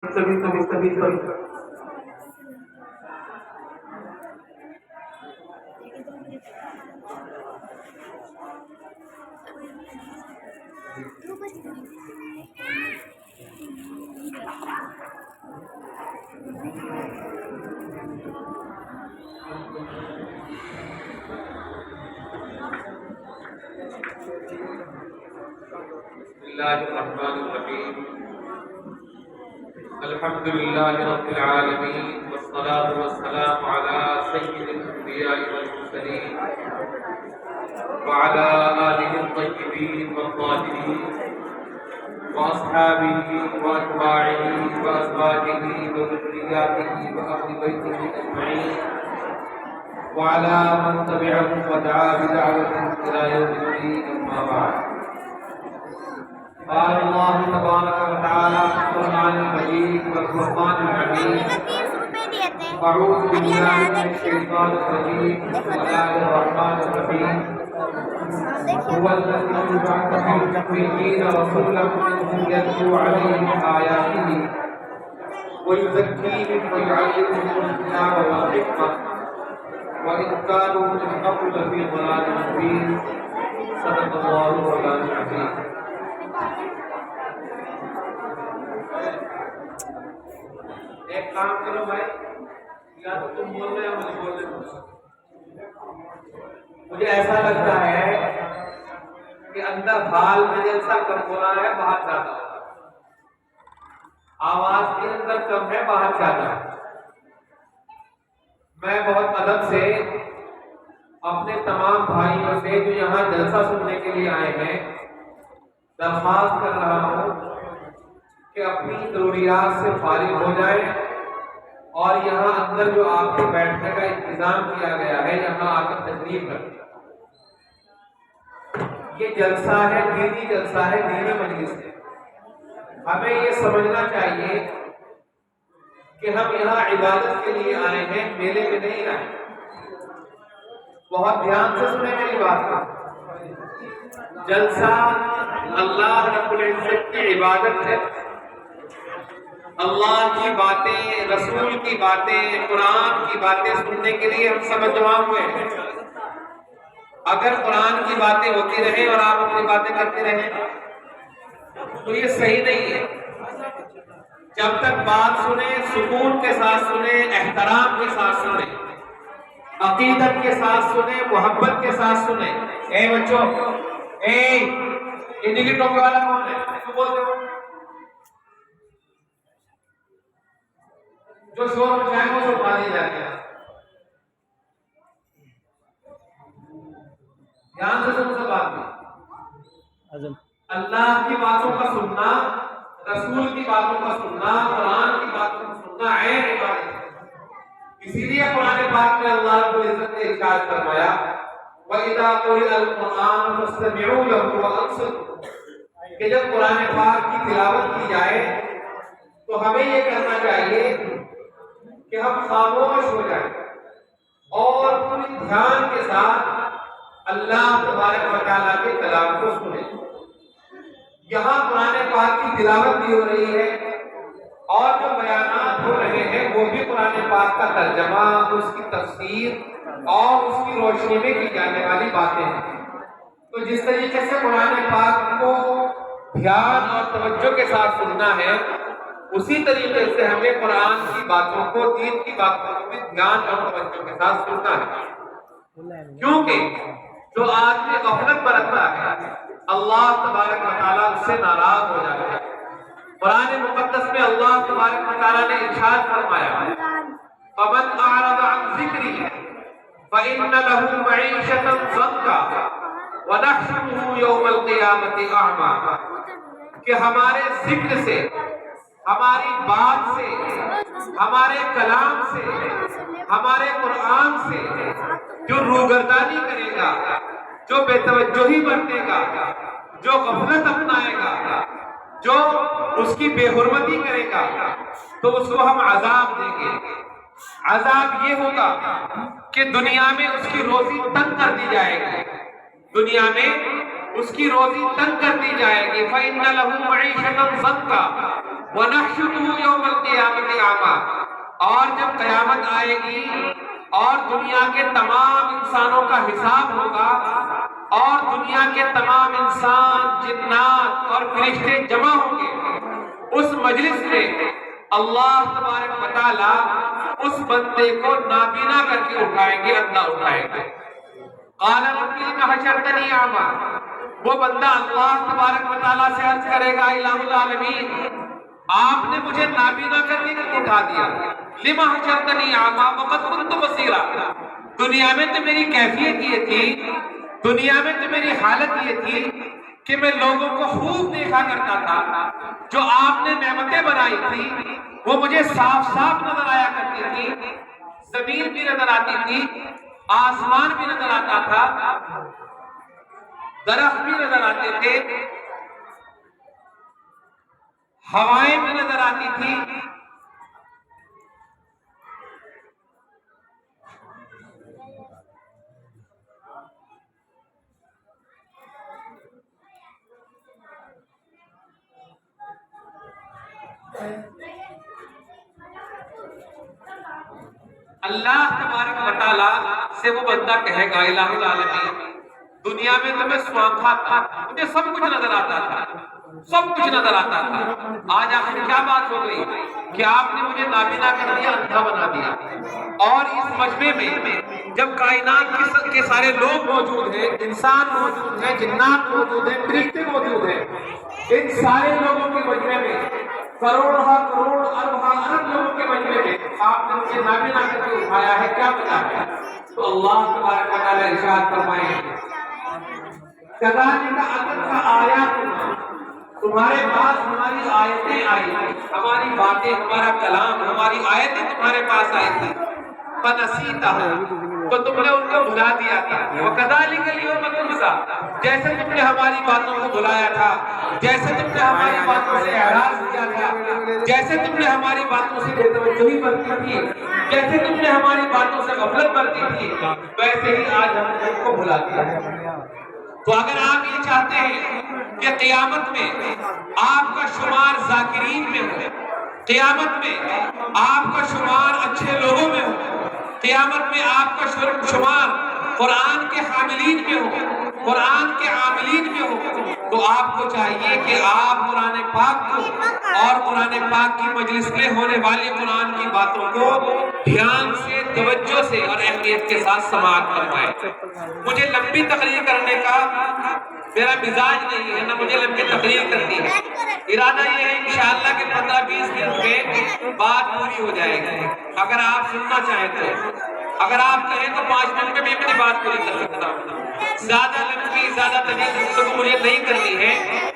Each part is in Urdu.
اللہ الرحمن الرحیم الحمد للہ رب العالمین والصلاة والسلام علی سید الانبیاء والمرسلین وعلی آلہ الطیبین والطاہرین واصحابہ واتباعہ وازواجہ وذریاتہ واہل بیتہ اجمعین وعلی من تبعهم ودعا بدعوتہ الی یوم الدین اما بعد قال الله تبارك وتعالى في القرآن المجيد والفرقان الحميد أعوذ بالله من الشيطان الرجيم بسم الله الرحمن الرحيم هو الذي بعث في الأميين رسولا منهم يتلو عليهم آياته ويزكيهم ويعلمهم الكتاب والحكمة وإن كانوا من قبل لفي ضلال مبين صدق الله مولانا العظيم. ایک کام کرو بھائی، یا تو تم بول رہے ہو مجھے بول رہے ہو. مجھے ایسا لگتا ہے کہ اندر حال میں جیسا کم ہو رہا ہے، باہر زیادہ ہو رہا ہے. آواز کے اندر کم ہے، باہر زیادہ ہے. میں بہت ادب سے اپنے تمام بھائیوں سے جو یہاں جلسہ سننے کے لیے آئے ہیں درخواست کر رہا ہوں کہ اپنی ضروریات سے فارغ ہو جائیں اور یہاں اندر جو آپ کے بیٹھنے کا انتظام کیا گیا ہے یہاں آ کر تشریف رکھیں. یہ جلسہ ہے، دینی جلسہ ہے، دینی مجلس ہے. ہمیں یہ سمجھنا چاہیے کہ ہم یہاں عبادت کے لیے آئے ہیں، میلے میں نہیں آئے. بہت دھیان سے سنیں میری بات کا. جلسہ اللہ رب العزت کی عبادت ہے. اللہ کی باتیں، رسول کی باتیں، قرآن کی باتیں سننے کے لیے ہم سب جمع ہوئے ہیں. اگر قرآن کی باتیں ہوتی رہیں اور آپ اپنی باتیں کرتے رہیں تو یہ صحیح نہیں ہے. جب تک بات سنیں سکون کے ساتھ سنیں، احترام کے ساتھ سنیں، عقیدت کے ساتھ سنیں، محبت کے ساتھ سنیں. اے بچوں، اے یہ نیلی ٹوپی والا کون ہے؟ تو بولتے ہو جو شور مچائے وہ سب مانے جاتے ہیں. دھیان سے سن سب بات میں. اللہ کی باتوں کا سننا، رسول کی باتوں کا سننا، قرآن کی باتوں کا سننا عین عبادت ہے. اسی لیے قرآن پاک میں اللہ رب العزت نے ارشاد فرمایا وَإِذَا قُرِئَ الْقُرْآنُ فَاسْتَمِعُوا لَهُ وَأَنصِتُوا، کہ جب قرآن پاک کی تلاوت کی جائے تو ہمیں یہ کرنا چاہیے کہ ہم خاموش ہو جائیں اور پوری دھیان کے ساتھ اللہ تبارک و تعالیٰ کے کلام کو سنیں. یہاں قرآن پاک کی تلاوت بھی ہو رہی ہے اور جو بیانات ہو رہے ہیں وہ بھی قرآن پاک کا ترجمہ، اس کی تفسیر اور اس کی روشنی میں کی جانے والی باتیں ہیں. تو جس طریقے سے قرآن پاک کو دھیان اور توجہ کے ساتھ سننا ہے اسی طریقے سے ہمیں قرآن کی باتوں کو، دین کی باتوں کو بھی دھیان اور توجہ کے ساتھ سننا ہے. کیونکہ جو آدمی غفلت برتتا ہے اللہ تبارک و تعالیٰ اس سے ناراض ہو جاتا ہے. قرآن مقدس میں اللہ تبارک و تعالیٰ نے ارشاد فرمایا فَمَنْ أَعْرَضَ عَنْ ذِكْرِي فَإِنَّ لَهُ مَعِيشَةً ضَنكًا وَنَحْشُرُهُ يَوْمَ الْقِيَامَةِ أَعْمَى، کہ ہمارے ذکر سے، ہماری بات سے، ہمارے کلام سے، ہمارے قرآن سے جو روگردانی کرے گا، جو بے توجہی برتے گا، جو غفلت اپنائے گا، جو اس کی بے حرمتی کرے گا تو اس کو ہم عذاب دیں گے. عذاب یہ ہوگا کہ دنیا میں اس کی روزی تنگ کر دی جائے گی، دنیا میں اس کی روزی تنگ کر دی جائے گی. فَإِنَّ لَهُ مَعِيشَةً ضَنكًا وَنَحْشُرُهُ يَوْمَ اعمیٰ، اور جب قیامت آئے گی اور دنیا کے تمام انسانوں کا حساب ہوگا اور دنیا کے تمام انسان، جنات اور فرشتے جمع ہوں گے، اس مجلس میں اللہ تبارک و تعالیٰ اس بندے کو نابینا کر کے اٹھائیں گے، اندھا اٹھائیں گے۔ قال رب لم حشرتنی اعمیٰ، وہ بندہ اللہ تبارک و تعالیٰ سے عرض کرے گا الہ العالمین، آپ نے مجھے نابینا کر کے اٹھا دیا، لم حشرتنی اعمیٰ وقد كنت بصیرا، دنیا میں تو میری کیفیت یہ تھی، دنیا میں تو میری حالت یہ تھی کہ میں لوگوں کو خوب دیکھا کرتا تھا، جو آپ نے نعمتیں بنائی تھی وہ مجھے صاف صاف نظر آیا کرتی تھی، زمین بھی نظر آتی تھی، آسمان بھی نظر آتا تھا، درخت بھی نظر آتے تھے، ہوائیں بھی نظر آتی تھی، اللہ تبارک و تعالیٰ سے وہ بندہ کہے گا الہ العالمین، دنیا میں تو میں سوانکھا تھا، مجھے سب کچھ نظر آتا تھا، سب کچھ نظر آتا تھا، آج آخر کیا بات ہو گئی کہ آپ نے مجھے نابینا کر دیا، اندھا بنا دیا۔ اور اس مجمع میں جب کائنات کے سارے لوگ موجود ہیں، انسان موجود ہیں، جنات موجود ہیں، فرشتے موجود ہیں، ان سارے لوگوں کے مجمع میں، کروڑ ارب لوگوں کے مجمع میں آپ نے مجھے نابینا کر کے اٹھایا ہے، کیا وجہ ہے؟ تو اللہ تبارک و تعالیٰ ارشاد فرمائیں گے کذالک اتتک آیاتنا، تمہارے پاس ہماری آیتیں آئی، ہماری باتیں، ہمارا کلام، ہماری آیتیں تمہارے پاس آئی تھی، فنسیتها، تو تم نے ان کو بھلا دیا تھا، وَكَذَلِكَ الْيَوْمَ تُنسَىٰ، جیسے تم نے ہماری باتوں کو بھلایا تھا، جیسے تم نے ہماری باتوں سے اعراض کیا تھا، جیسے تم نے ہماری باتوں سے بے توجہی برتی تھی، جیسے تم نے ہماری باتوں سے غفلت برتی تھی، ویسے ہی آج ہم نے تم کو بھلا دیا۔ تو اگر آپ یہ چاہتے ہیں کہ قیامت میں آپ کا شمار ذاکرین میں ہو، قیامت میں آپ کا شمار اچھے لوگوں میں ہو، قیامت میں آپ کا شمار قرآن کے حاملین میں ہو، قرآن کے عاملین میں ہو، تو آپ کو چاہیے کہ آپ قرآن پاک کو اور قرآن پاک کی مجلس میں ہونے والی قرآن کی باتوں کو دھیان سے، توجہ سے اور اہمیت کے ساتھ سماعت فرمائیں۔ مجھے لمبی تقریر کرنے کا میرا مزاج نہیں ہے، نہ مجھے لمبی تقریر کرنی ہے، ارادہ یہ ہے انشاءاللہ کہ 15-20 منٹ میں بات پوری ہو جائے گی، اگر آپ سننا چاہیں تو، اگر آپ کہیں تو 5 منٹ میں بھی اپنی بات پوری کر سکتا ہوں۔ زیادہ لمبی، زیادہ طویل گفتگو مجھے نہیں کرنی ہے،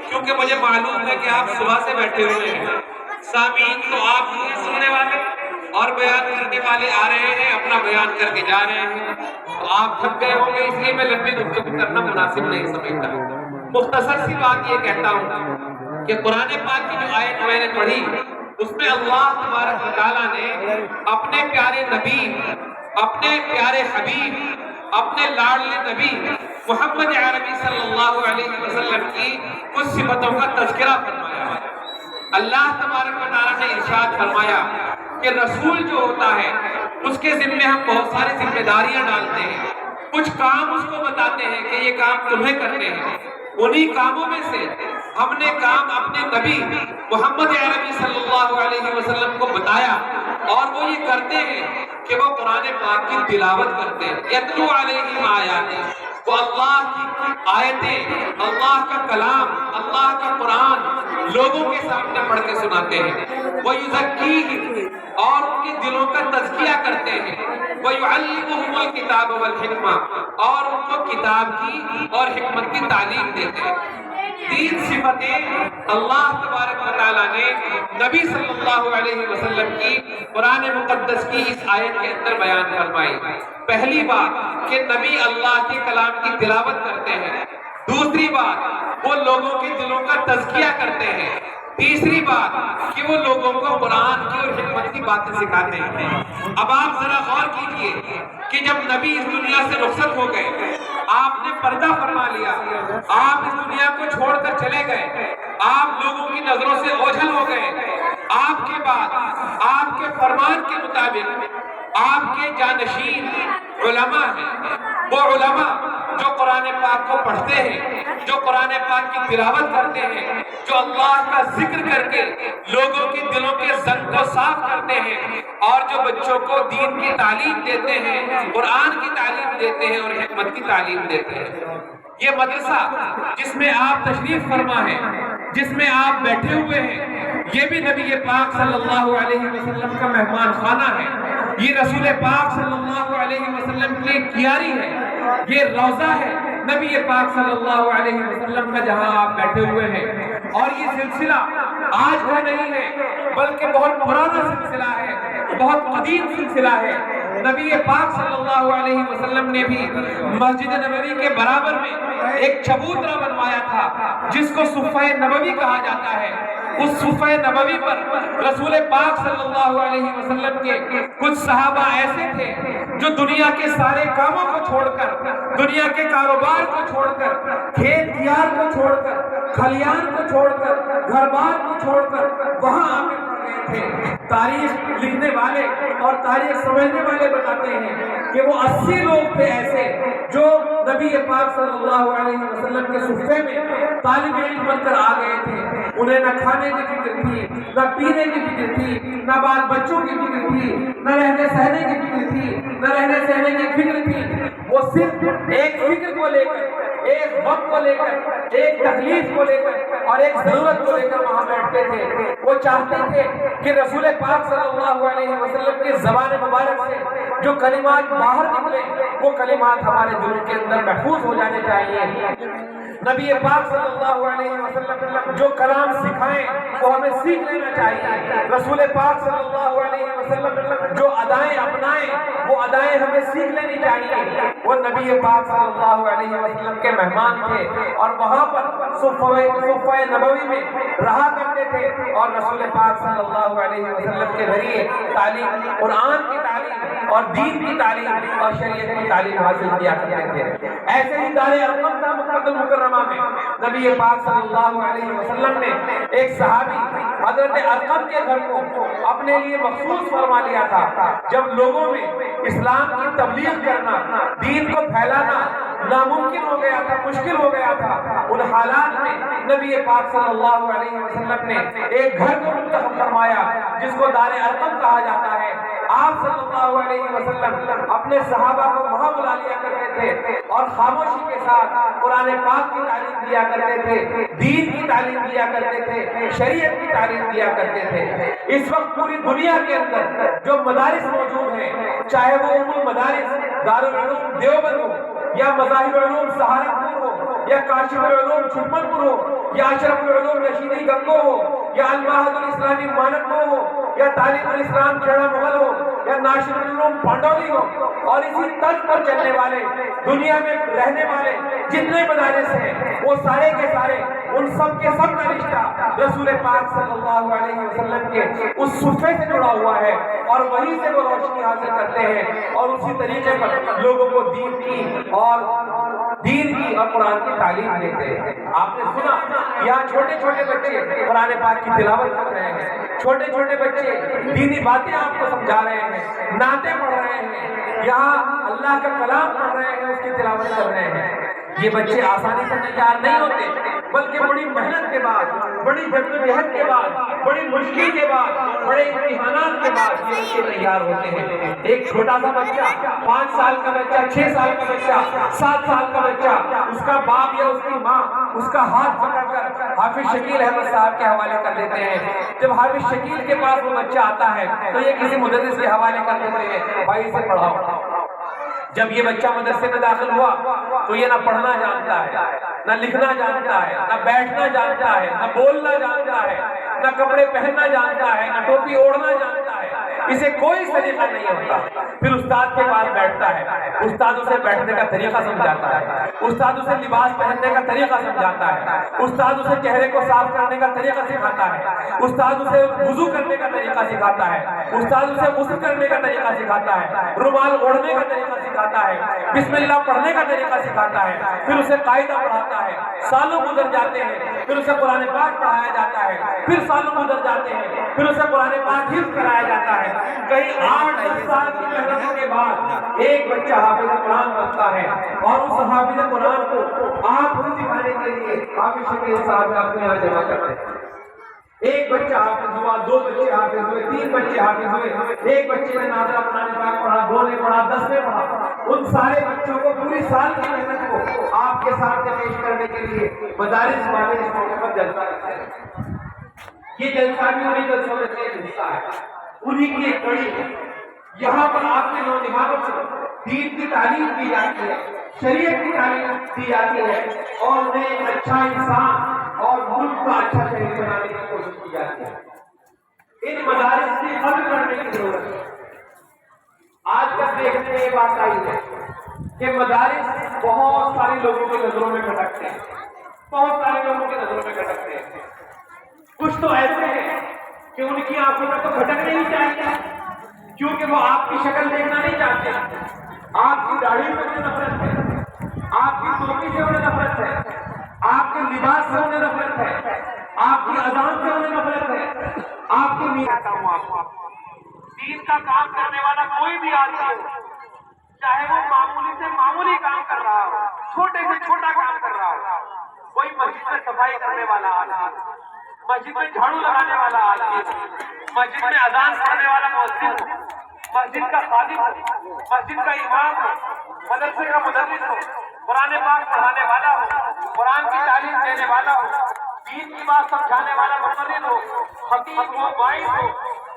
کیونکہ مجھے معلوم ہے کہ آپ صبح سے بیٹھے ہوئے ہیں، سامعین تو آپ ہی سننے والے اور بیان کرنے والے آ رہے ہیں، اپنا بیان کر کے جا رہے ہیں، تو آپ تھک گئے ہوں گے، اس لیے میں لمبی گفتگو کرنا مناسب نہیں سمجھتا۔ مختصر سی بات یہ کہتا ہوں کہ قرآن پاک کی جو آیت میں نے پڑھی، اس میں اللہ تبارک و تعالیٰ نے اپنے پیارے نبی، اپنے پیارے حبیب، اپنے لاڈلے نبی محمد عربی صلی اللہ علیہ وسلم کی کچھ صفتوں کا تذکرہ فرمایا ہے۔ اللہ تبارک و تعالیٰ نے ارشاد فرمایا کہ رسول جو ہوتا ہے اس کے ذمے ہم بہت ساری ذمہ داریاں ڈالتے ہیں، کچھ کام اس کو بتاتے ہیں کہ یہ کام تمہیں کرنے ہیں، انہی کاموں میں سے ہم نے کام اپنے نبی محمد عربی صلی اللہ علیہ وسلم کو بتایا، اور وہ یہ کرتے ہیں کہ وہ قرآن پاک کی تلاوت کرتے ہیں، یتلو علیہم آیاتہ، وہ اللہ کی آیتیں، اللہ کا کلام، اللہ کا قرآن لوگوں کے سامنے پڑھ کے سناتے ہیں، وَيُزَكِّيهِمْ، اور ان کے دلوں کا تزکیہ کرتے ہیں، وَيُعَلِّمُهُمُ الْكِتَابَ وَالْحِکْمَةَ، اور ان کو کتاب کی اور حکمت کی تعلیم دیتے ہیں۔ 3 صفتیں اللہ تبارک و تعالیٰ نے نبی صلی اللہ علیہ وسلم کی قرآن مقدس کی اس آیت کے اندر بیان فرمائی۔ پہلی بات کہ نبی اللہ کے کلام کی تلاوت کرتے ہیں، دوسری بات وہ لوگوں کے دلوں کا تزکیہ کرتے ہیں، تیسری بات کہ وہ لوگوں کو قرآن کی اور حکمت کی باتیں سکھاتے ہیں۔ اب آپ ذرا غور کیجئے کہ جب نبی اس دنیا سے رخصت ہو گئے، آپ نے پردہ فرما لیا، آپ اس دنیا کو چھوڑ کر چلے گئے، آپ لوگوں کی نظروں سے اوجھل ہو گئے، آپ کے بعد آپ کے کے جانشین علماء ہیں، وہ علماء جو قرآن پاک کو پڑھتے ہیں، جو قرآن پاک کی تلاوت کرتے ہیں، جو اللہ کا ذکر کر کے لوگوں کے دلوں کے زنگ کو صاف کرتے ہیں، اور جو بچوں کو دین کی تعلیم دیتے ہیں، قرآن کی تعلیم دیتے ہیں اور حکمت کی تعلیم دیتے ہیں۔ یہ مدرسہ جس میں آپ تشریف فرما ہیں، جس میں آپ بیٹھے ہوئے ہیں، یہ بھی نبی پاک صلی اللہ علیہ وسلم کا مہمان خانہ ہے، یہ رسول پاک صلی اللہ علیہ وسلم کی کیاری ہے، یہ روضہ ہے نبی پاک صلی اللہ علیہ وسلم کا جہاں آپ بیٹھے ہوئے ہیں۔ اور یہ سلسلہ آج کا نہیں ہے بلکہ بہت پرانا سلسلہ ہے، بہت قدیم سلسلہ ہے۔ نبی پاک صلی اللہ علیہ وسلم نے بھی مسجد نبوی کے برابر میں ایک چبوترا بنوایا تھا جس کو صفہ نبوی کہا جاتا ہے۔ اس صفہ نبوی پر رسول پاک صلی اللہ علیہ وسلم کے کچھ صحابہ ایسے تھے جو دنیا کے سارے کاموں کو چھوڑ کر، دنیا کے کاروبار کو چھوڑ کر، کھیت کھیار کو چھوڑ کر، کھلیان کو چھوڑ کر، گھر بار کو چھوڑ کر وہاں آ کے پڑھ گئے تھے۔ تاریخ لکھنے والے اور تاریخ سمجھنے والے بتاتے ہیں کہ وہ 80 لوگ تھے ایسے جو نبی پاک صلی اللہ علیہ وسلم کے صفے میں طالب علم بن کر آ گئے تھے۔ انہیں نہ کھانے کی فکر تھی، نہ پینے کی فکر تھی، نہ بال بچوں کی فکر تھی، نہ رہنے سہنے کی فکر تھی، نہ رہنے سہنے کی فکر تھی۔ وہ صرف ایک فکر کو لے کر، ایک وقت کو لے کر، ایک تکلیف کو لے کر اور ایک ضرورت کو لے کر وہاں بیٹھتے تھے۔ وہ چاہتے تھے کہ رسول پاک صلی اللہ علیہ وسلم کی زبان مبارک سے جو کلمات باہر نکلے وہ کلمات ہمارے دل کے اندر محفوظ ہو جانے چاہیے۔ نبی پاک صلی اللہ علیہ وسلم جو کلام سکھائیں وہ ہمیں سیکھ لینا چاہیے۔ رسول پاک صلی اللہ علیہ وسلم جو ادائیں اپنائیں وہ ادائیں ہمیں سیکھ لینی چاہیے۔ وہ نبی پاک صلی اللہ علیہ وسلم کے مہمان تھے اور وہاں پر صفہ نبوی میں رہا کرتے تھے اور رسول پاک صلی اللہ علیہ وسلم کے ذریعے تعلیم، قرآن کی تعلیم اور دین کی تعلیم اور شریعت کی تعلیم حاصل کیا کرتے تھے۔ ایسے ہی دار ارقم کا مکہ المکرمہ میں نبی پاک صلی اللہ علیہ وسلم نے ایک صحابی حضرت ارقم کے گھر کو اپنے لیے مخصوص فرما لیا تھا۔ جب لوگوں میں اسلام کی تبلیغ کرنا، دین کو پھیلانا ناممکن ہو گیا تھا، مشکل ہو گیا تھا، ان حالات میں نبی پاک صلی اللہ علیہ وسلم نے ایک گھر کو منتخب فرمایا جس کو دار ارقم کہا جاتا ہے۔ آپ صلی اللہ علیہ وسلم اپنے صحابہ کو وہاں بلا لیا کرتے تھے اور خاموشی کے ساتھ قرآن پاک کی تعلیم دیا کرتے تھے، دین کی تعلیم دیا کرتے تھے، شریعت کی تعلیم دیا کرتے تھے۔ اس وقت پوری دنیا کے اندر جو مدارس موجود ہیں، چاہے وہ ام المدارس دارالعلوم دیوبند ہو یا مظاہر العلوم سہارنپور ہو یا کاشف العلوم چھٹمن پور ہو یا اشرف العلوم رشیدی گنگو ہو یا المعہد الاسلامی مانکو ہو یا تعلیم الاسلام کھیڑا مغل ہو یا ناشر العلوم پانڈولی ہو، اور اسی طرز پر چلنے والے دنیا میں رہنے والے جتنے مدارس ہیں وہ سارے کے سارے ان سب کے سب کا رشتہ رسول پاک صلی اللہ علیہ وسلم کے اس صفے سے جڑا ہوا ہے اور وہیں سے وہ روشنی حاصل کرتے ہیں اور اسی طریقے پر لوگوں کو دین کی اور قرآن کی تعلیم دیتے ہیں۔ آپ نے سنا یہاں چھوٹے چھوٹے بچے قرآن پاک کی تلاوت کر رہے ہیں، چھوٹے چھوٹے بچے دینی باتیں آپ کو سمجھا رہے ہیں، نعتیں پڑھ رہے ہیں، یہاں اللہ کا کلام پڑھ رہے ہیں، اس کی تلاوت کر رہے ہیں۔ یہ بچے آسانی سے تیار نہیں ہوتے بلکہ بڑی محنت کے بعد، بڑی جدوجہد کے بعد، بڑی مشکل کے بعد، بڑے امتحانات کے بعد یہ بچے تیار ہوتے ہیں۔ ایک چھوٹا سا بچہ، 5 سال کا بچہ، 6 سال کا بچہ، 7 سال کا بچہ، اس کا باپ یا اس کی ماں اس کا ہاتھ پکڑ کر حافظ شکیل احمد صاحب کے حوالے کر دیتے ہیں۔ جب حافظ شکیل کے پاس وہ بچہ آتا ہے تو یہ کسی مدرس کے حوالے کر دیتے ہیں، بھائی سے پڑھاؤ۔ جب یہ بچہ مدرسے میں داخل ہوا تو یہ نہ پڑھنا جانتا ہے، نہ لکھنا جانتا ہے، نہ بیٹھنا جانتا ہے، نہ بولنا جانتا ہے، نہ کپڑے پہننا جانتا ہے، نہ ٹوپی اوڑھنا جانتا ہے، اسے کوئی طریقہ نہیں ہوتا۔ پھر استاد کے پاس بیٹھتا ہے، استاد اسے بیٹھنے کا طریقہ سمجھاتا ہے، استاد اسے لباس پہننے کا طریقہ سمجھاتا ہے، استاد اسے چہرے کو صاف کرنے کا طریقہ سکھاتا ہے، استاد اسے وضو کرنے کا طریقہ سکھاتا ہے، استاد اسے غسل کرنے کا طریقہ سکھاتا ہے، رومال اوڑھنے کا طریقہ سکھاتا ہے، بسم اللہ پڑھنے کا طریقہ سکھاتا ہے، پھر اسے قاعدہ پڑھاتا ہے۔ سالوں گزر جاتے ہیں، پھر اسے قرآن پاک پڑھایا جاتا ہے، پھر سالوں گزر جاتے ہیں، پھر اسے قرآن پاک حفظ کرایا جاتا ہے۔ کئی 8-10 سال کی محنتوں کے بعد ایک بچہ حافظ قرآن بنتا ہے اور اس حافظ قرآن کو آپ کو دکھانے کے لیے حافظ شکیل صاحب اپنے یہاں جمع کرتے ہیں. ایک بچہ حافظ ہوا, 2 بچے حافظ ہوئے, 3 بچے حافظ ہوئے, ایک بچے نے ناظرہ قرآن پاک پڑھا, 2 نے پڑھا, 10 نے پڑھا. ان سارے بچوں کو پوری سال کی محنت کو آپ کے سامنے پیش کرنے کے لیے مدارس والے اس موقع پر جلسہ کرتے ہیں. یہ جلسہ بھی انہیں جلسوں میں سے حصہ ہے, انہیں کی ایک کڑی ہے. یہاں پر آپ کے نوجوانوں کو دین کی تعلیم دی جاتی ہے, شریعت کی تعلیم دی جاتی ہے اور انہیں اچھا انسان اور ملک کا اچھا شہری بنانے کی کوشش کی جاتی ہے. ان مدارس کی قدر کرنے کی ضرورت ہے. آج کل دیکھنے میں یہ بات آئی ہے کہ مدارس بہت سارے لوگوں کی نظروں میں کھٹکتے ہیں, بہت سارے لوگوں کی نظروں میں کھٹکتے ہیں. کچھ تو ایسے ہیں کہ ان کی آنکھوں میں تو کھٹکنے ہی چاہیے کیونکہ وہ آپ کی شکل دیکھنا نہیں چاہتے. آپ کی داڑھی سے انہیں نفرت ہے, آپ کی ٹوپی سے انہیں نفرت ہے, آپ کے لباس سے انہیں نفرت ہے, آپ کی اذان سے انہیں نفرت ہے, آپ کی نیت. دین کا کام کرنے والا کوئی بھی آدمی ہو, چاہے وہ معمولی سے معمولی کام کر رہا ہو, چھوٹے سے چھوٹا کام کر رہا ہو, کوئی مسجد میں صفائی کرنے والا آدمی, مسجد میں جھاڑو لگانے والا آدمی, مسجد میں اذان پڑھنے والا مؤذن ہو, مسجد کا خادم ہو, مسجد کا امام ہو, مدرسے کا مدرس ہو, قرآن پاک پڑھانے والا ہو, قرآن کی تعلیم دینے والا ہو, دین کی بات سمجھانے والا مقرر ہو, خطیب ہو, واعظ ہو,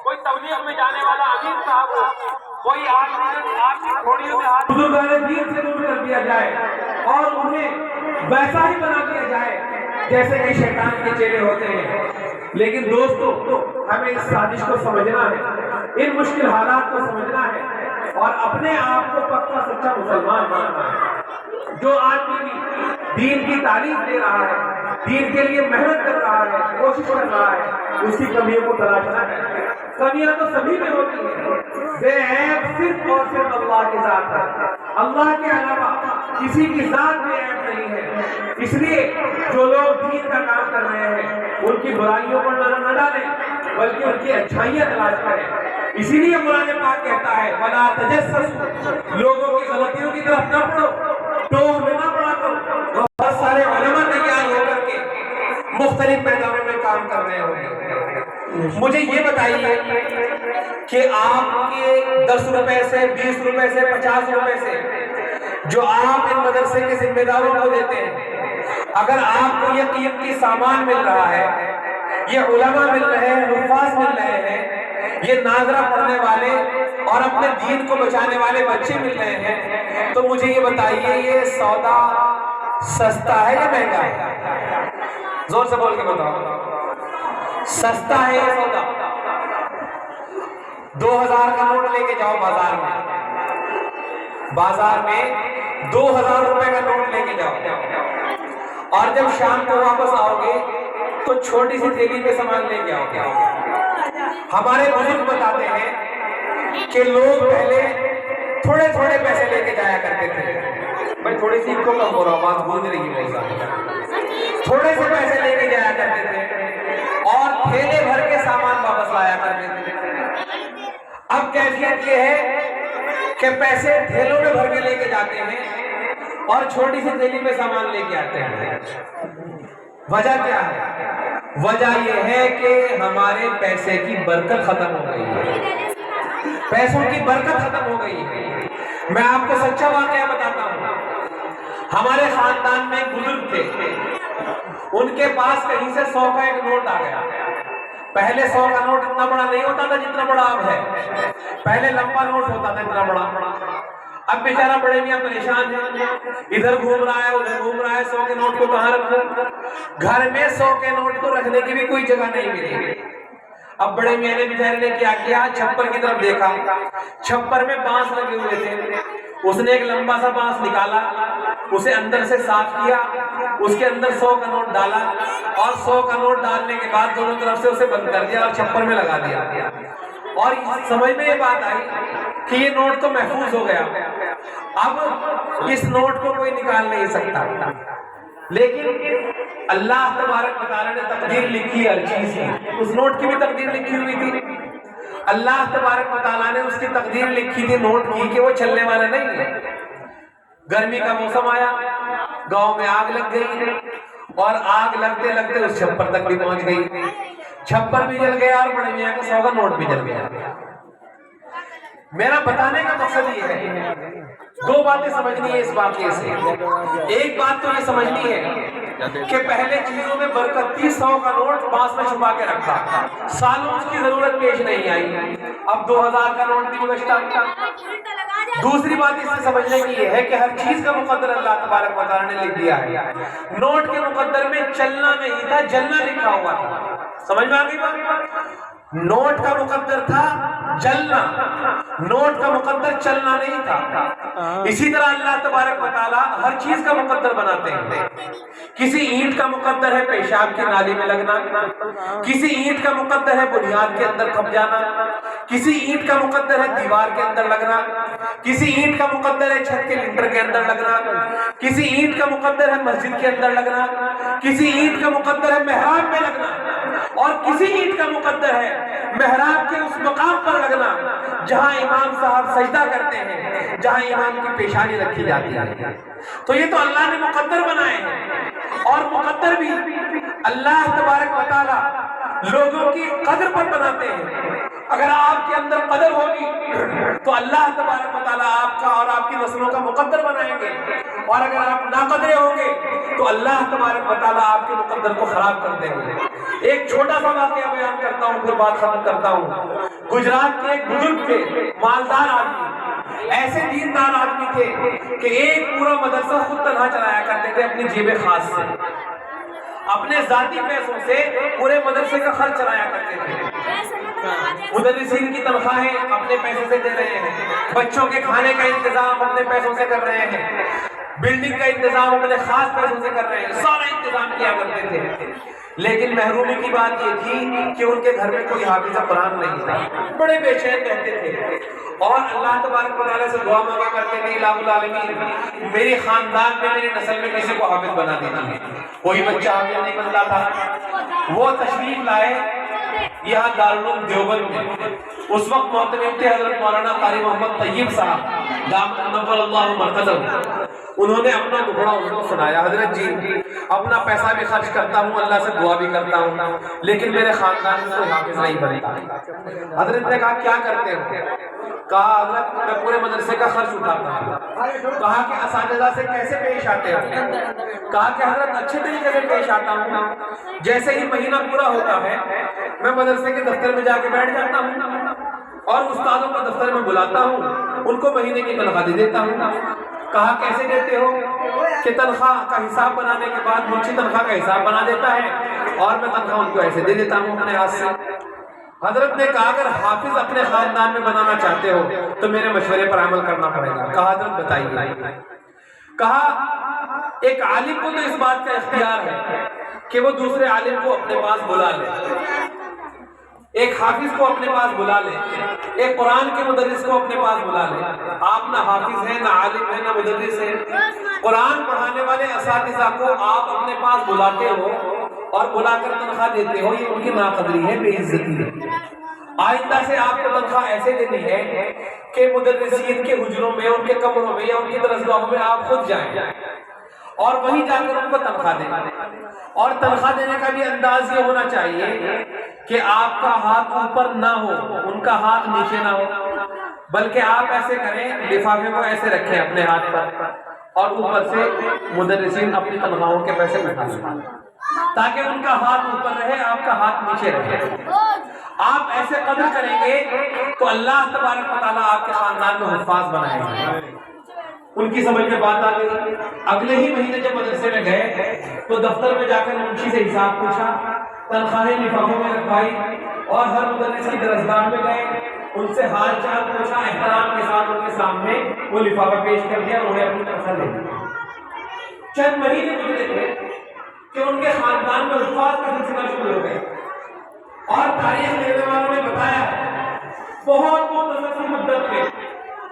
کوئی تبلیغ میں جانے والا امیر صاحب ہو, کوئی آپ کی گھوڑیوں میں ہاتھ بزرگان دین سے دور کر دیا جائے اور انہیں ویسا ہی بنا دیا جائے جیسے کہ شیطان کے چیلے ہوتے ہیں. لیکن دوستو, ہمیں اس سازش کو سمجھنا ہے, ان مشکل حالات کو سمجھنا ہے اور اپنے آپ کو پکا سچا مسلمان ماننا ہے. جو آدمی دین کی تعلیم دے رہا ہے, دین کے لیے محنت کر رہا ہے, کوشش کر رہا ہے, اس کی کمیوں کو تلاشنا ہے. کمیاں تو سبھی میں ہوتی ہیں, بے عیب صرف اور صرف اللہ کی ذات ہے, اللہ کے علاوہ کسی کی ذات میں عیب نہیں ہے. اس لیے جو لوگ دین کا کام کر رہے ہیں ان کی برائیوں پر نظر نہ ڈالیں بلکہ ان کی اچھائیاں تلاش کریں. اسی لیے قرآن پاک کہتا ہے وَلَا تَجَسَّسُوا, لوگوں کی غلطیوں کی طرف نہ پڑھو, ٹوک میں نہ پڑا کرو. بہت سارے علماء تیار ہو کر کے مختلف میدانوں میں کام کر رہے ہوں. مجھے یہ بتائیے کہ آپ کے 10 روپے سے, 20 روپے سے, 50 روپے سے جو آپ ان مدرسے کے ذمہ داروں کو دیتے ہیں, اگر آپ کو یہ قیمتی سامان مل رہا ہے, یہ علماء مل رہے ہیں, حفاظ مل رہے ہیں, یہ ناظرہ پڑھنے والے اور اپنے دین کو بچانے والے بچے مل رہے ہیں, تو مجھے یہ بتائیے یہ سودا سستا ہے یا مہنگا ہے؟ زور سے بول کے بتاؤ, سستا ہے یا سودا؟ 2000 کا نوٹ لے کے جاؤ بازار میں 2000 روپے کا نوٹ لے کے جاؤ اور جب شام کو واپس آؤ گے تو چھوٹی سی تھیلی میں سامان لے کے آؤ گے. ہمارے بزرگ بتاتے ہیں کہ لوگ پہلے تھوڑے تھوڑے پیسے لے کے جایا کرتے تھے. میں تھوڑی سی کو کم ہو رہا ہوں, بات گونج رہی ہے. تھوڑے سے پیسے لے کے جایا کرتے تھے اور تھیلے بھر کے سامان واپس لایا کرتے تھے. اب کیفیت یہ ہے کہ پیسے تھیلوں میں بھر کے لے کے جاتے ہیں اور چھوٹی سی تھیلی میں سامان لے کے آتے ہیں. وجہ کیا ہے؟ وجہ یہ ہے کہ ہمارے پیسے کی برکت ختم ہو گئی ہے, پیسوں کی برکت ختم ہو گئی ہے. میں آپ کو سچا واقعہ بتاتا ہوں. ہمارے خاندان میں ایک بزرگ تھے, ان کے پاس کہیں سے 100 کا ایک نوٹ آ گیا. پہلے 100 کا نوٹ اتنا بڑا نہیں ہوتا تھا جتنا بڑا اب ہے, پہلے لمبا نوٹ ہوتا تھا اتنا بڑا. اب بیچارہ بڑے میاں پریشان ہے, ادھر گھوم رہا ہے ادھر گھوم رہا ہے, 100 کے نوٹ کو کہاں رکھوں؟ گھر میں 100 کے نوٹ کو رکھنے کی بھی کوئی جگہ نہیں ملی. اب بڑے میاں نے بیچارے نے کیا کیا, چھپر کی طرف دیکھا, چھپر میں بانس لگے ہوئے تھے. اس نے ایک لمبا سا بانس نکالا, اسے اندر سے صاف کیا, اس کے اندر 100 کا نوٹ ڈالا اور 100 کا نوٹ ڈالنے کے بعد دونوں طرف سے اسے بند کر دیا اور چھپر میں لگا دیا. اور سمجھ میں یہ بات آئی کہ یہ نوٹ تو محفوظ ہو گیا, اب اس نوٹ کو کوئی نکال نہیں سکتا. لیکن اللہ تبارک و تعالیٰ نے تقدیر لکھی ہر چیز کی, اس نوٹ کی بھی تقدیر لکھی ہوئی تھی. اللہ تبارک و تعالیٰ نے اس کی تقدیر لکھی تھی نوٹ کی کہ وہ چلنے والا نہیں ہے. گرمی کا موسم آیا, گاؤں میں آگ لگ گئی, اور آگ لگتے لگتے اس چھپر تک بھی پہنچ گئی. چھپر بھی جل گیا اور بڑے میاں کا 100 کا نوٹ بھی جل گیا. میرا بتانے کا مقصد یہ ہے, دو باتیں سمجھنی ہے اس واقعے سے. ایک بات تو یہ سمجھنی ہے کہ پہلے چیزوں میں برکت تھی, 100 کا نوٹ پاس میں چھپا کے رکھا, سالوں اس کی ضرورت پیش نہیں آئی, اب 2000 کا نوٹ بھی بچتا. دوسری بات اس سے سمجھنے کی یہ ہے کہ ہر چیز کا مقدر اللہ تبارک و تعالیٰ نے لکھ دیا ہے. نوٹ کے مقدر میں چلنا نہیں تھا, جلنا لکھا ہوا تھا. سمجھ میں آ گئی بات؟ نوٹ کا مقدر تھا جلنا, نوٹ کا مقدر چلنا نہیں تھا. اسی طرح اللہ تبارک و تعالیٰ ہر چیز کا مقدر بناتے ہیں. کسی اینٹ کا مقدر ہے پیشاب کی نالی میں لگنا, کسی اینٹ کا مقدر ہے بنیاد کے اندر کھپ جانا, کسی اینٹ کا مقدر ہے دیوار کے اندر لگنا, کسی اینٹ کا مقدر ہے چھت کے لنٹر کے اندر لگنا, کسی اینٹ کا مقدر ہے مسجد کے اندر لگنا, کسی اینٹ کا مقدر ہے محراب میں لگنا, اور کسی اینٹ کا مقدر ہے محراب کے اس مقام پر لگنا جہاں امام صاحب سجدہ کرتے ہیں, جہاں امام کی پیشانی رکھی جاتی ہے. تو یہ تو اللہ نے مقدر بنائے ہیں, اور مقدر بھی اللہ تبارک و تعالیٰ لوگوں کی قدر پر بناتے ہیں. اگر آپ کے اندر قدر ہوگی تو اللہ تبارک و تعالیٰ آپ کا اور آپ کی نسلوں کا مقدر بنائیں گے, اور اگر آپ ناقدرے ہوں گے تو اللہ تبارک و تعالیٰ آپ کے مقدر کو خراب کر دیں گے. ایک چھوٹا سا واقعہ بیان کرتا ہوں, پھر بات ختم کرتا ہوں. گجرات کے ایک بزرگ تھے, مالدار آدمی, ایسے دیندار آدمی تھے کہ ایک پورا مدرسہ خود تنہا چلایا کرتے تھے اپنی جیب خاص سے, اپنے ذاتی پیسوں سے پورے مدرسے کا خرچ چلایا کرتے تھے. مدرسین کی تنخواہیں اپنے پیسے سے دے رہے ہیں, بچوں کے کھانے کا انتظام اپنے پیسوں سے کر رہے ہیں, بلڈنگ کا انتظام اپنے خاص پیسوں سے کر رہے ہیں, سارا انتظام کیا کرتے تھے. لیکن محرومی کی بات یہ تھی کہ ان کے گھر میں کوئی حافظ قرآن نہیں تھا, بڑے بے چین رہتے تھے, اور اللہ تبارک و تعالیٰ سے دعا مانگا کرتے تھے, الہ العالمین میری خاندان میں, میری نسل میں کسی کو حافظ بنا دیجیے. کوئی بچہ حافظ نہیں بنتا تھا. وہ تشریف لائے یہاں دارالعلوم دیوبند میں. اس وقت معتمد تھے حضرت مولانا قاری محمد طیب صاحب دامت نور اللہ مرکزہ. انہوں نے اپنا دکھڑا ان کو سنایا, حضرت جی اپنا پیسہ بھی خرچ کرتا ہوں, اللہ سے دعا بھی کرتا ہوں, لیکن میرے خاندان میں کوئی حافظ نہیں بنتا. حضرت نے کہا کیا کرتے ہو؟ کہا حضرت میں پورے مدرسے کا خرچ اٹھاتا ہوں. کہا کہ اساتذہ سے کیسے پیش آتے ہو؟ کہا کہ حضرت اچھے طریقے سے پیش آتا ہوں, جیسے ہی مہینہ پورا ہوتا ہے میں مدرسے کے دفتر میں جا کے بیٹھ جاتا ہوں اور استادوں کو دفتر میں بلاتا ہوں, ان کو مہینے کی تنخواہ دے دیتا ہوں. کہا کیسے دیتے ہو؟ کہ تنخواہ کا حساب بنانے کے بعد منشی تنخواہ کا حساب بنا دیتا ہے اور میں تنخواہ ان کو ایسے دے دیتا ہوں اپنے ہاتھ سے. حضرت نے کہا اگر حافظ اپنے خاندان میں بنانا چاہتے ہو تو میرے مشورے پر عمل کرنا پڑے گا. کہا حضرت بتائیے. کہا ایک عالم کو تو اس بات کا اختیار ہے کہ وہ دوسرے عالم کو اپنے پاس بلا لے, ایک حافظ کو اپنے پاس بلا لے, ایک قرآن کے مدرس کو اپنے پاس بلا لے. آپ نہ حافظ ہیں, نہ عالم ہیں, نہ مدرس ہیں. قرآن پڑھانے والے اساتذہ کو آپ اپنے پاس بلاتے ہو اور بلا کر تنخواہ دیتے ہو, یہ ان کی ناقدری ہے, بے عزتی ہے. آئندہ سے آپ کو تنخواہ ایسے دینی ہے کہ مدرسین کے حجروں میں, ان کے کمروں میں یا ان کی درسگاہوں میں آپ خود جائیں اور وہیں جا کر ان کو تنخواہ دیں. اور تنخواہ دینے کا بھی انداز یہ ہونا چاہیے کہ آپ کا ہاتھ اوپر نہ ہو, ان کا ہاتھ نیچے نہ ہو, بلکہ آپ ایسے کریں, لفافے کو ایسے رکھیں اپنے ہاتھ پر اور اوپر سے مدرسین اپنی تنخواہوں کے پیسے اٹھا لیں تاکہ ان کا ہاتھ اوپر رہے, آپ کا ہاتھ نیچے رہے. آپ ایسے قدر کریں گے تو اللہ تبارک و تعالیٰ آپ کے خاندان میں حفاظ بنائیں گے. ان کی سمجھ میں بات آ گئی. اگلے ہی مہینے جب مدرسے میں گئے تو دفتر میں جا کر منشی سے حساب پوچھا, تنخواہیں لفافوں میں رکھوائی اور ہر مدرس کی درسگاہ میں گئے, ان سے حال چال پوچھا, احترام کے ساتھ ان کے سامنے وہ لفافہ پیش کر دیا اور انہیں اپنی تنخواہ دے دی. چند مہینے گزرے تھے کہ ان کے خاندان میں الفاظ کا سلسلہ شروع ہو گیا, اور تاریخ لینے والوں نے بتایا بہت مختصر مدت میں,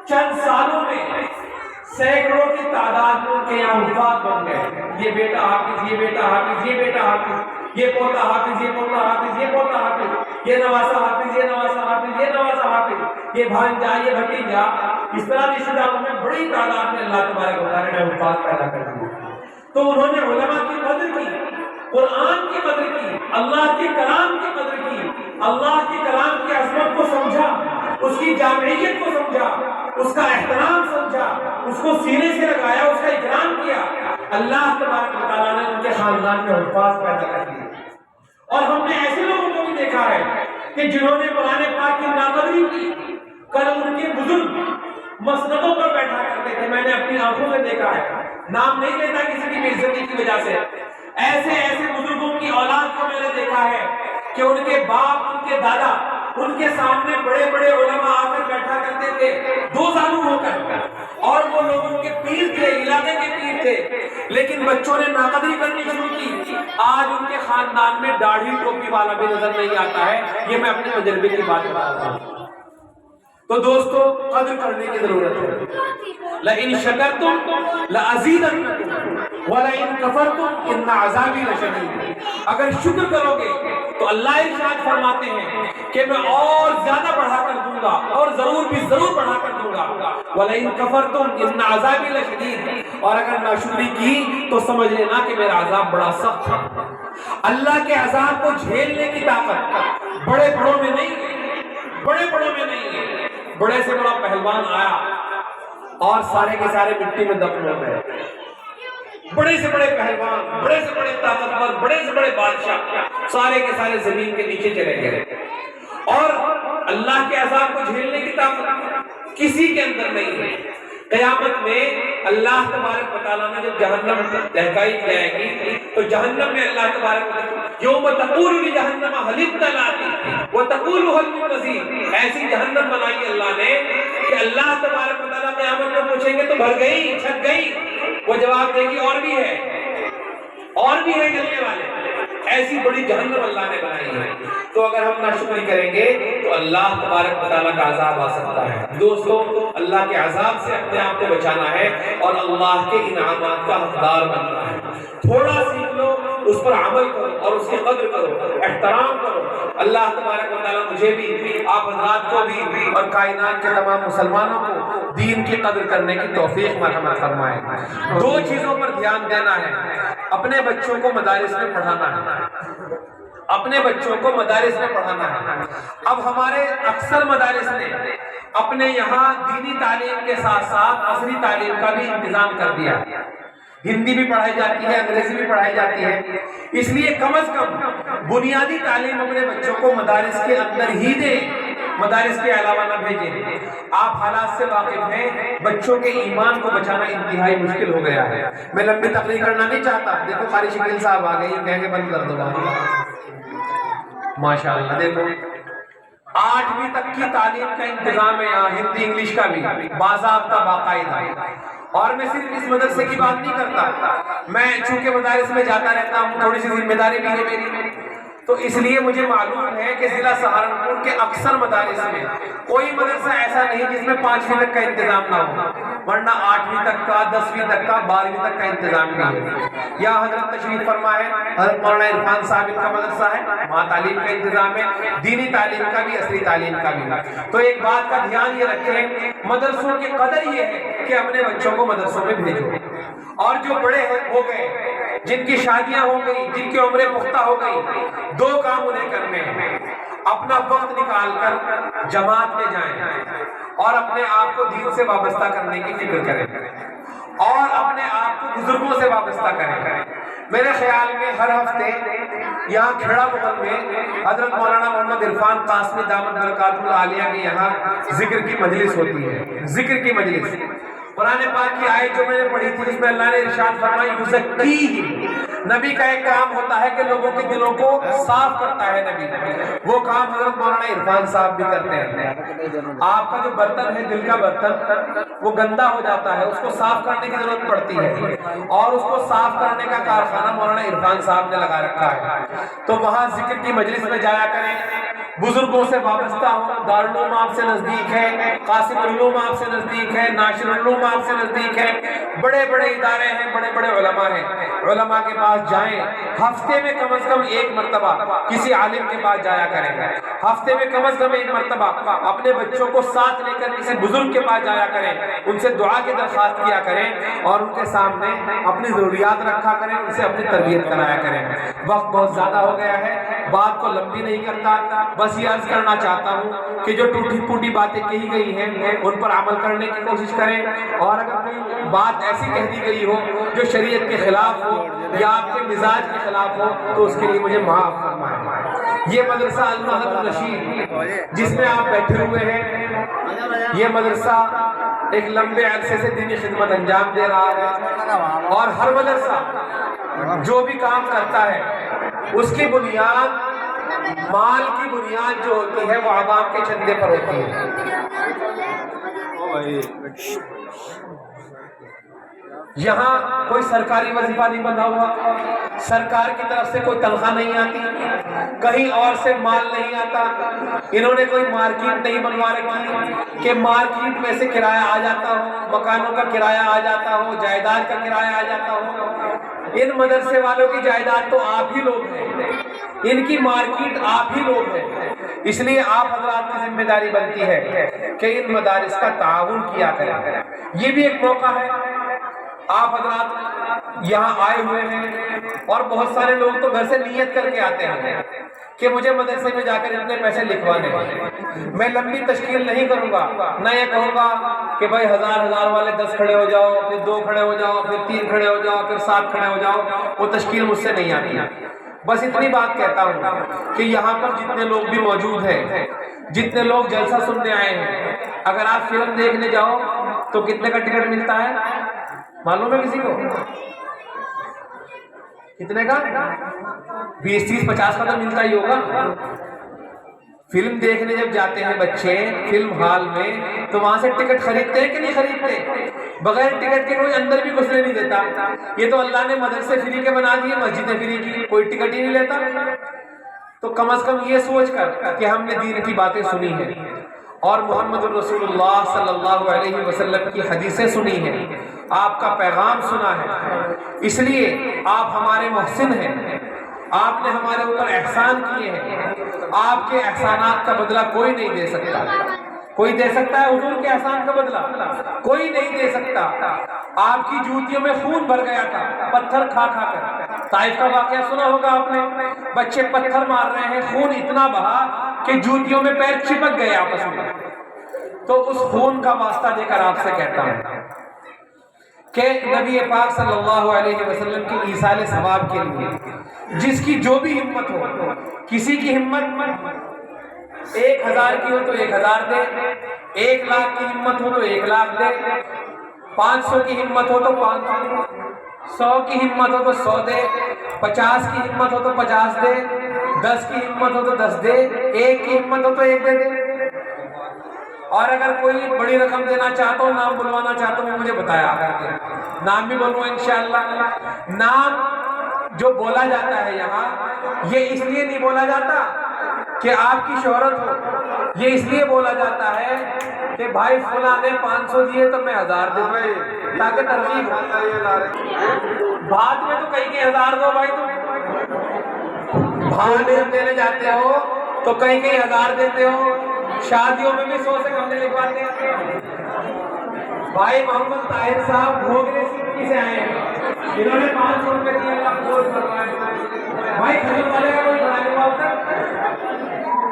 چند سالوں میں سینکڑوں کی تعداد میں ان کے یہاں الفاظ بن گئے. یہ بیٹا حافظ, یہ بیٹا حافظ, یہ بیٹا حافظ. یہ پوتا حافظ، یہ پوتا حافظ، یہ پوتا حافظ، یہ نواسا حافظ، یہ نواسا حافظ، یہ نواسا حافظ، یہ بھانجا، یہ بھتیجا، اس طرح رشتہ داروں میں بڑی تعداد میں اللہ تبارک و تعالیٰ نے حفاظ پیدا کر دی۔ تو انہوں نے علماء کی قدر کی، قرآن کی قدر کی، اللہ کے کلام کی قدر کی، اللہ کے کلام کی عظمت کو سمجھا، اس کی جامعیت کو سمجھا، اس کا احترام سمجھا، اس کو سینے سے لگایا، اس کا اکرام کیا۔ اللہ تبارک و تعالیٰ نے ان کے خاندان میں حفاظ پیدا کر دی۔ اور ہم نے ایسے لوگوں کو بھی دیکھا ہے کہ جنہوں نے قرآن پاک کی ناقدری کی، کل ان کے بزرگ مسندوں پر بیٹھا کرتے تھے، میں نے اپنی آنکھوں سے دیکھا ہے، نام نہیں لیتا کسی کی بے عزتی کی وجہ سے، ایسے بزرگوں کی اولاد کو میں نے دیکھا ہے کہ ان کے باپ، ان کے دادا، ان کے سامنے بڑے بڑے علماء آ کر بیٹھا کرتے تھے، دو زانو ہو کر، اور وہ لوگ ان کے پیر تھے، علاقے کے پیر تھے، لیکن بچوں نے ناقدری کرنی شروع کی۔ آج ان کے خاندان میں داڑھی ٹوپی والا بھی نظر نہیں آتا ہے، یہ میں اپنے تجربے کی بات بتا رہا ہوں۔ تو دوستو قدر کرنے کی ضرورت ہے۔ لَإِن شَكَرْتُمْ لَأَزِيدَنَّكُمْ وَلَئِن كَفَرْتُمْ إِنَّ عَذَابِي لَشَدِيدٌ۔ اگر شکر کرو گے تو اللہ ارشاد فرماتے ہیں کہ میں اور زیادہ بڑھا کر دوں گا، اور ضرور بھی ضرور بڑھا کر دوں گا۔ وَلَئِن كَفَرْتُمْ إِنَّ عَذَابِي لَشَدِيدٌ، اور اگر ناشکری کی تو سمجھ لینا کہ میرا عذاب بڑا سخت ہے۔ اللہ کے عذاب کو جھیلنے کی طاقت بڑے بڑوں میں نہیں ہے، بڑے بڑوں میں نہیں ہے۔ بڑے سے بڑا پہلوان آیا اور سارے کے سارے مٹی میں دفن ہو گئے، بڑے سے بڑے پہلوان، بڑے سے بڑے طاقتور، بڑے سے بڑے بادشاہ سارے کے سارے زمین کے نیچے چلے گئے، اور اللہ کے عذاب کو جھیلنے کی طاقت کسی کے اندر نہیں ہے۔ قیامت میں اللہ تبارک و تعالیٰ نے جب جہنم دہکائی جائے گی تو جہنم میں اللہ تبارک و تعالیٰ یوم تقول لجہنم هل امتلأت وتقول هل من مزید، ایسی جہنم بنائی اللہ نے کہ اللہ تبارک و تعالیٰ قیامت میں پوچھیں گے تو بھر گئی، چھک گئی، وہ جواب دے گی اور بھی ہے، اور بھی ہے جلنے والے۔ ایسی بڑی جہنم اللہ نے بنائی ہے۔ تو اگر ہم ناشکری کریں گے تو اللہ تبارک و تعالیٰ کا عذاب آ سکتا ہے۔ دوستو اللہ کے عذاب سے اپنے آپ کو بچانا ہے اور اللہ کے انعامات کا حقدار بننا ہے۔ تھوڑا سیکھ لو، اس پر عمل کرو اور اس کی قدر کرو، احترام کرو۔ اللہ تبارک و تعالیٰ مجھے بھی، آپ حضرات کو بھی، اور کائنات کے تمام مسلمانوں کو دین کی قدر کرنے کی توفیق مرحمت فرمائے۔ دو چیزوں پر دھیان دینا ہے، اپنے بچوں کو مدارس میں پڑھانا ہے، اپنے بچوں کو مدارس میں پڑھانا ہے۔ اب ہمارے اکثر مدارس نے اپنے یہاں دینی تعلیم کے ساتھ ساتھ عصری تعلیم کا بھی انتظام کر دیا، ہندی بھی پڑھائی جاتی ہے، انگریزی بھی پڑھائی جاتی ہے، اس لیے کم از کم بنیادی تعلیم اپنے بچوں کو مدارس کے اندر ہی دیں، مدارس کے علاوہ نہ بھیجیں۔ آپ حالات سے واقف ہیں، بچوں کے ایمان کو بچانا انتہائی مشکل ہو گیا ہے۔ میں لمبی تقریر کرنا نہیں چاہتا، دیکھو قاری شکیل صاحب آ گئے، یہ کہہ کے بند کر دو ماشاءاللہ۔ دیکھو 8ویں تک کی تعلیم کا انتظام ہے یہاں، ہندی انگلش کا بھی باضابطہ باقاعدہ۔ اور میں صرف اس مدرسے کی بات نہیں کرتا، میں چونکہ مدارس میں جاتا رہتا ہوں، تھوڑی سی ذمہ داری بھی ہے میری، تو اس لیے مجھے معلوم ہے کہ ضلع سہارنپور کے اکثر مدارس میں کوئی مدرسہ ایسا نہیں جس میں 5ویں تک کا انتظام نہ ہو، ورنہ 8ویں تک کا، 10ویں تک کا، 12ویں تک کا انتظام نہیں ہے۔ یا حضرت تشریف فرما ہے، حضرت مولانا عرفان صاحب ان کا مدرسہ ہے، وہاں تعلیم کا انتظام ہے، دینی تعلیم کا بھی، عصری تعلیم کا بھی۔ تو ایک بات کا دھیان یہ رکھیں، مدرسوں کی قدر یہ ہے کہ اپنے بچوں کو مدرسوں میں بھیجو، اور جو بڑے ہو گئے، جن کی شادیاں ہو گئی، جن کی عمریں پختہ ہو گئی، دو کام انہیں کرنے ہیں، اپنا وقت نکال کر جماعت میں جائیں اور اپنے آپ کو دین سے وابستہ کرنے کی فکر کریں، اور اپنے آپ کو بزرگوں سے وابستہ کریں۔ میرے خیال میں ہر ہفتے یہاں کھیڑا مغل میں حضرت مولانا محمد عرفان قاسمی دامت برکاتہ العالیہ کے یہاں ذکر کی مجلس ہوتی ہے، ذکر کی مجلس۔ قرآن پاک کی آیت جو میں نے پڑھی تھی، جس میں اللہ نے ارشاد فرمائی یزکیہم، نبی کا ایک کام ہوتا ہے کہ لوگوں کے دلوں کو صاف کرتا ہے نبی، وہ کام حضرت مولانا عرفان صاحب بھی کرتے ہیں۔ آپ کا جو برتن ہے، دل کا برتن، وہ گندا ہو جاتا ہے، اس کو صاف کرنے کی ضرورت پڑتی ہے، اور اس کو صاف کرنے کا کارخانہ مولانا عرفان صاحب نے لگا رکھا ہے۔ تو وہاں ذکر کی مجلس میں جایا کریں، بزرگوں سے وابستہ ہوں. دارالعلوم آپ سے نزدیک ہے, قاسم العلوم آپ سے نزدیک ہے, ناشر العلوم آپ سے نزدیک ہے, بڑے بڑے ادارے ہیں, بڑے بڑے علماء ہیں. علماء کے پاس جائیں, ہفتے میں کم از کم ایک مرتبہ کسی عالم کے پاس جایا کریں. ہفتے میں کم از کم ایک مرتبہ اپنے بچوں کو ساتھ لے کر کسی بزرگ کے پاس جایا کریں, ان سے دعا کی درخواست کیا کریں اور ان کے سامنے اپنی ضروریات رکھا کریں, ان سے اپنی تربیت کرایا کریں. وقت بہت زیادہ ہو گیا ہے, بات کو لمبی نہیں کرتا, بس یہ عرض کرنا چاہتا ہوں کہ جو ٹوٹی پھوٹی باتیں کہی گئی ہیں ان پر عمل کرنے کی کوشش کریں, اور اگر کوئی بات ایسی کہہ دی گئی ہو جو شریعت کے خلاف ہو یا آپ کے مزاج کے خلاف ہو تو اس کے لیے مجھے معاف فرمائیں. یہ مدرسہ المہد الرشید جس میں آپ بیٹھے ہوئے ہیں, یہ مدرسہ ایک لمبے عرصے سے دینی خدمت انجام دے رہا ہے, اور ہر مدرسہ جو بھی کام کرتا ہے اس کی بنیاد, مال کی بنیاد جو ہوتی ہے وہ عوام کے چندے پر ہوتی ہے. یہاں کوئی سرکاری وظیفہ نہیں بندھا ہوا, سرکار کی طرف سے کوئی تنخواہ نہیں آتی, کہیں اور سے مال نہیں آتا. انہوں نے کوئی مارکیٹ نہیں بنوا رکھی کہ مارکیٹ میں سے کرایہ آ جاتا ہو, مکانوں کا کرایہ آ جاتا ہو, جائیداد کا کرایہ آ جاتا ہو. ان مدرسے والوں کی جائیداد تو آپ ہی لوگ ہیں, ان کی مارکیٹ آپ ہی لوگ ہیں. اس لیے آپ حضرات کی ذمہ داری بنتی ہے کہ ان مدارس کا تعاون کیا کریں. یہ بھی ایک موقع ہے, آپ حضرات یہاں آئے ہوئے ہیں اور بہت سارے لوگ تو گھر سے نیت کر کے آتے ہیں کہ مجھے مدرسے میں جا کر اتنے پیسے لکھوانے ہیں. میں لمبی تشکیل نہیں کروں گا, نہ یہ کہوں گا کہ بھائی ہزار والے 10 کھڑے ہو جاؤ, پھر 2 کھڑے ہو جاؤ, پھر 3 کھڑے ہو جاؤ, پھر 7 کھڑے ہو جاؤ. وہ تشکیل مجھ سے نہیں آتی. بس اتنی بات کہتا ہوں کہ یہاں پر جتنے لوگ بھی موجود ہیں, جتنے لوگ جلسہ سننے آئے ہیں, اگر آپ فلم دیکھنے جاؤ تو کتنے کا ٹکٹ ملتا ہے معلوم ہے کسی کو؟ کتنے کا؟ 20 30 50 کا تو ملتا ہی ہوگا. فلم دیکھنے جب جاتے ہیں بچے فلم ہال میں تو وہاں سے ٹکٹ خریدتے ہیں کہ نہیں خریدتے؟ بغیر ٹکٹ کے کوئی اندر بھی گھسنے نہیں دیتا. یہ تو اللہ نے مدرسے فری کے بنا دیے, مسجدیں فری کی, کوئی ٹکٹ ہی نہیں لیتا. تو کم از کم یہ سوچ کر کہ ہم نے دین کی باتیں سنی ہیں اور محمد الرسول اللہ صلی اللہ علیہ وسلم کی حدیثیں سنی ہیں, آپ کا پیغام سنا ہے, اس لیے آپ ہمارے محسن ہیں, آپ نے ہمارے اوپر احسان کیے ہیں. آپ کے احسانات کا بدلہ کوئی نہیں دے سکتا. کوئی دے سکتا ہے حضور کے احسان کا بدلہ؟ کوئی نہیں دے سکتا. آپ کی جوتیوں میں خون بھر گیا تھا پتھر کھا کھا کر. طائف کا واقعہ سنا ہوگا آپ نے, بچے پتھر مار رہے ہیں, خون اتنا بہا کہ جوتیوں میں پیر چپک گئے آپس میں. تو اس خون کا واسطہ دے کر آپ سے کہتا ہوں کہ نبی پاک صلی اللہ علیہ وسلم کی ایصال ثواب کے لیے جس کی جو بھی ہمت ہو, کسی کی ہمت 1000 کی ہو تو 1000 دے, 1 لاکھ کی ہمت ہو تو 1 لاکھ دے, 500 کی ہمت ہو تو 500, 100 کی ہمت ہو تو 100 دے, 50 کی ہمت ہو تو 50 دے, 10 کی ہمت ہو تو 10 دے, 1 کی ہمت ہو تو 1 دے دے. اور اگر کوئی بڑی رقم دینا چاہتا ہو, نام بلوانا چاہتا ہوں, مجھے بتایا کرتے, نام بھی بولوں انشاءاللہ. نام جو بولا جاتا ہے یہاں, یہ اس لیے نہیں بولا جاتا کہ آپ کی شہرت ہو, یہ اس لیے بولا جاتا ہے کہ بھائی فلاں نے 500 دیے تو میں 1000 دوں تاکہ ترغیب ہو. بعد میں تو کہیں 1000 دو بھائی, تم بھانے دینے جاتے ہو تو کہیں 1000 دیتے ہو, شادیوں میں بھی 100 سے کم نہیں لکھواتے ہیں. بھائی محمد طاہر صاحب بھوگنے سکتی سے آئے ہیں, انہوں نے 500 روپے دیے, اللہ قبول فرمائے. بھائی کھجور والے کا کوئی بڑا نہیں ہوا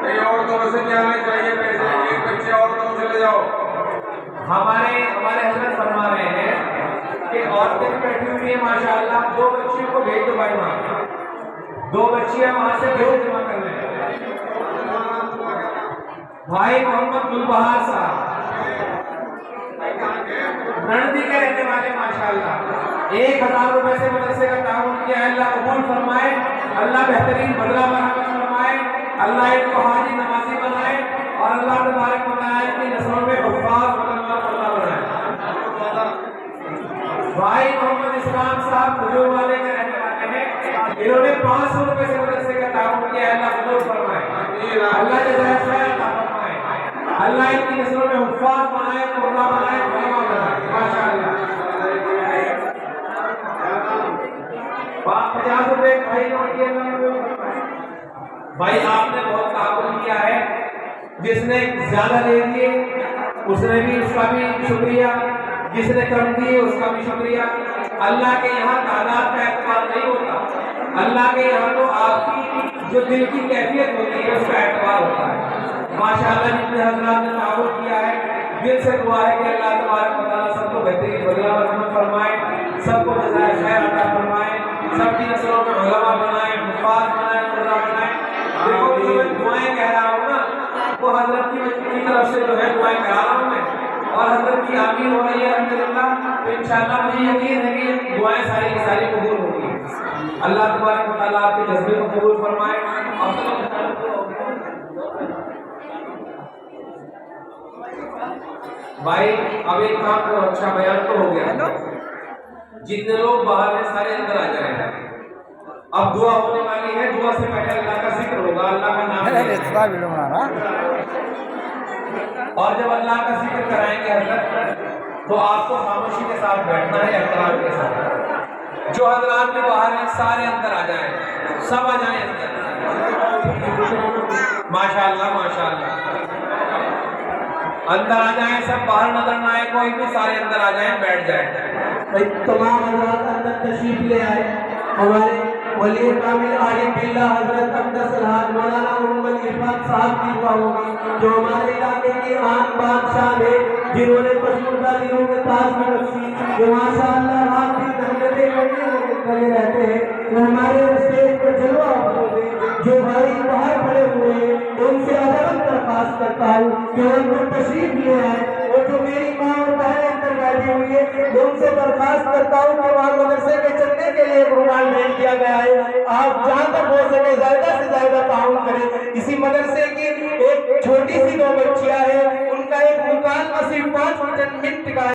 نہیں, عورتوں سے کیا آنے چاہیے پیسے, ایک بچے عورتوں سے لے جاؤ. ہمارے حضرت فرما رہے ہیں کہ عورتیں بیٹھی ہوئی ہیں ماشاءاللہ, 2 بچیوں کو بھیج دو بھائی, وہاں 2 بچیاں وہاں سے بھیج جمع کر لیں. بھائی محمد گلبہار صاحب رنڈی کے رہنے والے ماشاءاللہ, 1000 روپے سے مدرسے کا تعاون کیا ہے, اللہ قبول فرمائے, اللہ بہترین بدلہ برآمد فرمائے, اللہ ان کو حاجی نمازی بنائے, اور اللہ تبارک و تعالی کی نسلوں میں حفاظ اللہ بنائے. بھائی محمد اسلام صاحب کھجور والے کے رہنے والے ہیں, انہوں نے 500 روپے سے مدرسے کا تعاون کیا ہے، اللہ قبول فرمائے، اللہ جزائے خیر عطا فرمائے، اللہ ان کی نسلوں میں حفاظ بنائے، قرآن بنائے، علماء بنائے، ماشاءاللہ۔ 50 روپے بھائی بھائی آپ نے بہت تعاون کیا ہے، جس نے زیادہ دے دیے اس نے بھی، اس کا بھی شکریہ، جس نے کم دیے اس کا بھی شکریہ۔ اللہ کے یہاں تعداد کا اعتبار نہیں ہوتا، اللہ کے یہاں تو آپ کی جو دل کی کیفیت ہوتی ہے اس کا اعتبار ہوتا ہے۔ ماشاءاللہ جتنے حضرات نے تعاون کیا ہے، دل سے دعا ہے کہ اللہ تبارک و تعالیٰ سب کو بہترین بدلہ مرحمت فرمائے، سب کو جزائے خیر عطا فرمائے، سب کی نسلوں میں علماء بنائے، حفاظ بنائے، قرآن بنائے۔ دیکھو جو میں دعائیں کہہ رہا ہوں نا، وہ حضرت کی طرف سے جو ہے دعائیں کرا رہا ہوں میں، اور حضرت کی آمین ہو رہی ہے الحمدللہ، تو انشاءاللہ مجھے یقین ہے کہ دعائیں ساری کی ساری قبول ہوگی۔ اللہ تبارک و تعالیٰ آپ کے جذبے کو قبول فرمائے۔ بھائی اب ایک کام کرو، اچھا بیان تو ہو گیا، جتنے لوگ باہر ہیں سارے اندر آ جائیں۔ اب دعا ہونے والی ہے، دعا سے پہلے اللہ کا ذکر ہوگا، اللہ کا نام لے، اور جب اللہ کا ذکر کرائیں گے حضرت تو آپ کو خاموشی کے ساتھ بیٹھنا ہے، احترام کے ساتھ۔ جو حضرات میں باہر ہیں سارے اندر آ جائیں، سب آ جائیں اندر، ماشاءاللہ ماشاءاللہ، اندر آ جائیں سب، باہر نظر نہ آئے کوئی بھی، سارے اندر آ جائیں، بیٹھ جائیں۔ تمام حضرات اندر تشریف لے آئے۔ ہمارے ولی کامل عارف باللہ حضرت اقدس الحاج مولانا محمد عرفان صاحب کی دعا ہوگی، جو ہمارے علاقے کے آن بادشاہ ہیں، جنہوں نے پسندہ دنوں میں تاج میں رکھی، جو ماشاءاللہ رات کی محنتیں کرتے رہتے ہیں، وہ ہمارے اسٹیج پر جلوہ افروز ہیں۔ جو بھائی باہر کھڑے ہوئے ہیں ان سے ادب درخواست کرتا ہوں کہ ان کو تشریف لے آئے، اور جو میری ماں اور بہنیں اندر بیٹھی ہوئی ہے ان سے درخواست کرتا ہوں کہ وہاں مدرسے کے چلنے کے لیے پروگرام نہیں کیا گیا ہے، آپ جہاں تک ہو سکے زیادہ سے زیادہ تعاون کریں۔ اسی مدرسے کی ایک چھوٹی سی 2 بچیاں ہیں، ان کا ایک مکان صرف 5 منٹ